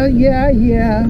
yeah.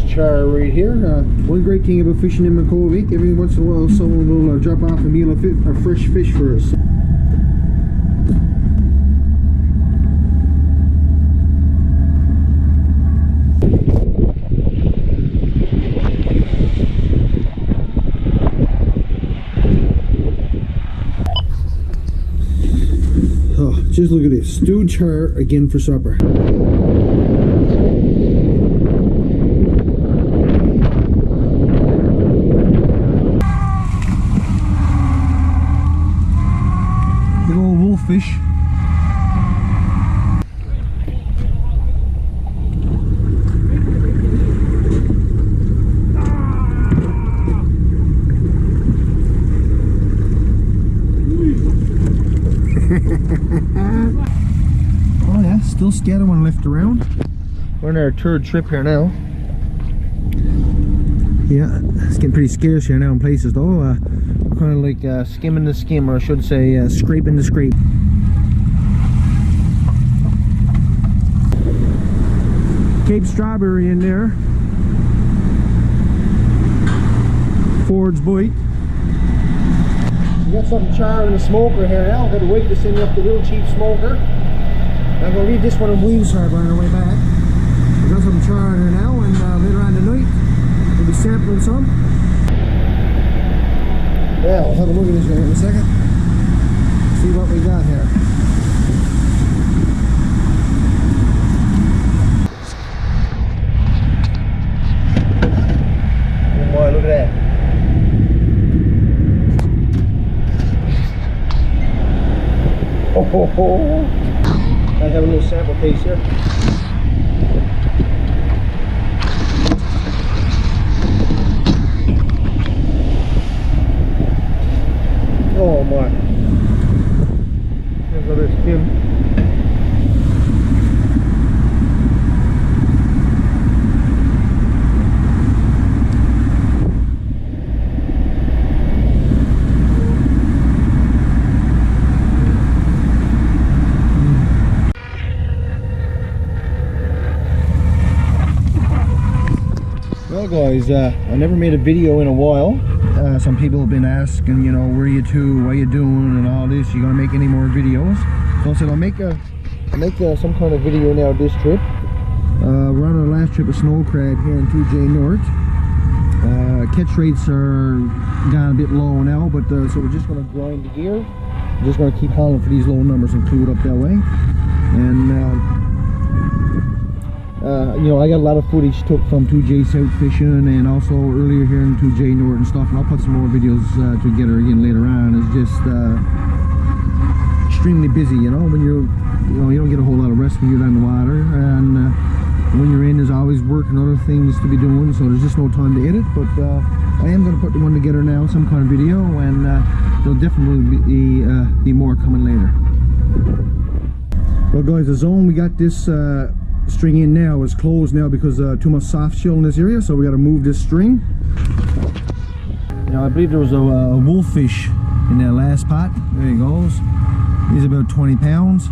Char right here. One great thing about fishing in Makkovik, every once in a while someone will drop off a meal of fresh fish for us. Oh, just look at this. Stewed char again for supper. Fish. Oh yeah, still scatter one left around. We're on our third trip here now. Yeah, it's getting pretty scarce here now in places though. Kind of like skimming the skim, or I should say scraping the scrape. Cape Strawberry in there. Ford's Bite. We got something char in the smoker here now. I've got to wait to send up the real cheap smoker. I'm going to leave this one in Williams Harbour on our way back. We've got some char in there now, and later on tonight we'll be sampling some. Yeah, we'll have a look at this in a second. See what we got here. Oh boy, look at that. Oh ho ho! I have a little sample taste here. Oh my. Look at this skin. Well guys, I never made a video in a while. Some people have been asking, you know, where are you to, what are you doing and all this, you gonna make any more videos? So I said I'll make some kind of video now this trip. We're on our last trip of snow crab here in 2J North. Catch rates are gone a bit low now, but so we're just gonna grind the gear. We're just gonna keep hauling for these low numbers and clue it up that way. And you know, I got a lot of footage took from 2J South fishing and also earlier here in 2J North and stuff, and I'll put some more videos together again later on. It's just extremely busy, you know, when you don't get a whole lot of rest when you're on the water, and when you're in there's always work and other things to be doing, so there's just no time to edit. But I am going to put the one together now, some kind of video, and there'll definitely be more coming later. Well guys, the zone we got this string in now is closed now because too much soft shell in this area, so we got to move this string. Now I believe there was a wolffish in that last pot. There he goes. He's about 20 pounds.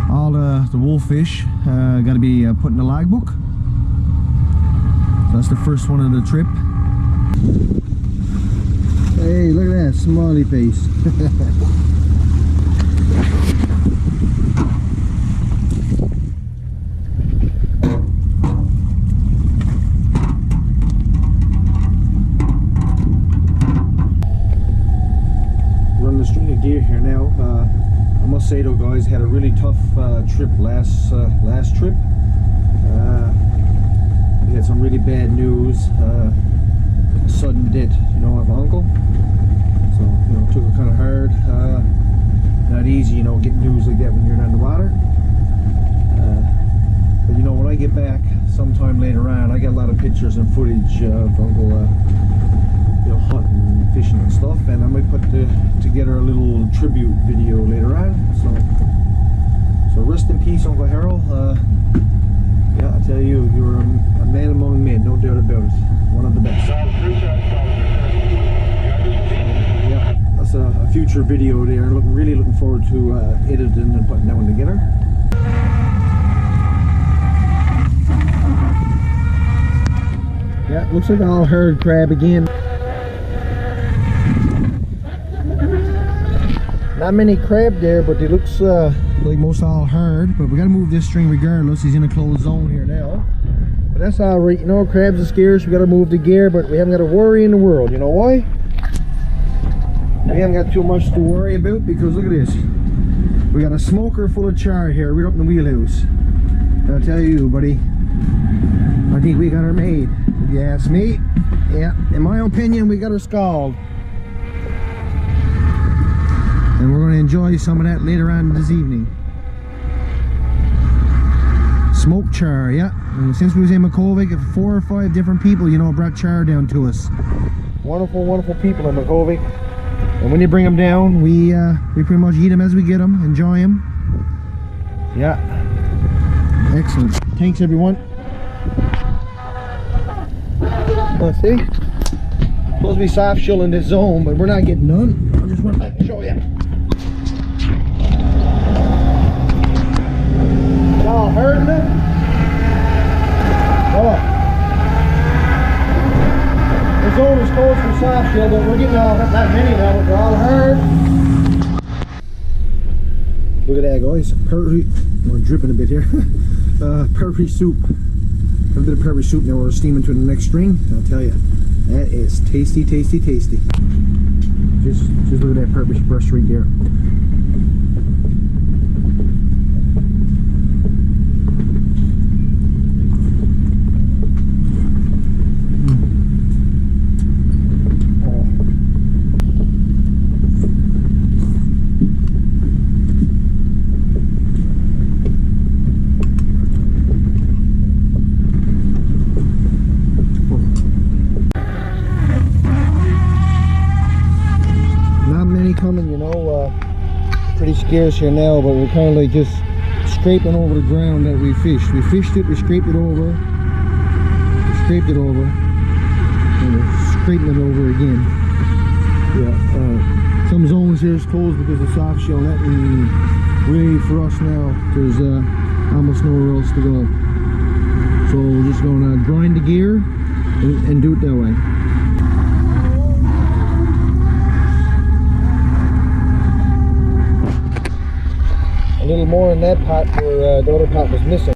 all the wolffish got to be put in the logbook. So that's the first one of the trip. Hey, look at that smiley face. Running a string of gear here now. I must say though, guys, had a really tough trip last trip. We had some really bad news. Sudden death, you know, of my uncle. So, you know, took it kind of hard. Not easy, you know, getting news like that when you're down the water. But you know, when I get back sometime later on, I got a lot of pictures and footage of Uncle, you know, hunting, fishing and stuff, and I might put together a little tribute video later on. So rest in peace, Uncle Harold. Yeah, I tell you, you were a man among men, no doubt about it. One of the best. Yeah, that's a future video there. Really looking forward to editing and putting that one together. Yeah, looks like all herd crab again. Not many crab there, but it looks like most all herd. But we gotta move this string regardless. He's in a closed zone here now. But that's all right, you know, crabs are scarce. We gotta move the gear, but we haven't got a worry in the world. You know why? We haven't got too much to worry about because look at this. We got a smoker full of char here right up in the wheelhouse. I'll tell you, buddy, I think we got her made. If you ask me, yeah, in my opinion, we got her scald. And we're going to enjoy some of that later on this evening. Smoked char, yeah. And since we was in Makkovik, 4 or 5 different people, you know, brought char down to us. Wonderful, wonderful people in Makkovik. And when you bring them down, we pretty much eat them as we get them, enjoy them. Yeah. Excellent. Thanks, everyone. Let's see. Supposed to be soft shell in this zone, but we're not getting none. I just want to show you. Y'all heard of it? Oh. The zone is closed for soft shell, but we're getting all that many now, but they're all hard. Look at that, guys. Perry, we're dripping a bit here. Perry soup. A bit of Perry soup now. We're steaming to the next string. I'll tell you, that is tasty, tasty, tasty. Just look at that Perry brush right there. Coming, you know, pretty scarce here now, but we're kind of like just scraping over the ground that we fished. We fished it, we scraped it over, and we're scraping it over again. Yeah, some zones here is closed because of soft shell net, and really for us now, there's almost nowhere else to go. So we're just going to grind the gear and do it that way. A little more in that pot where the other pot was missing.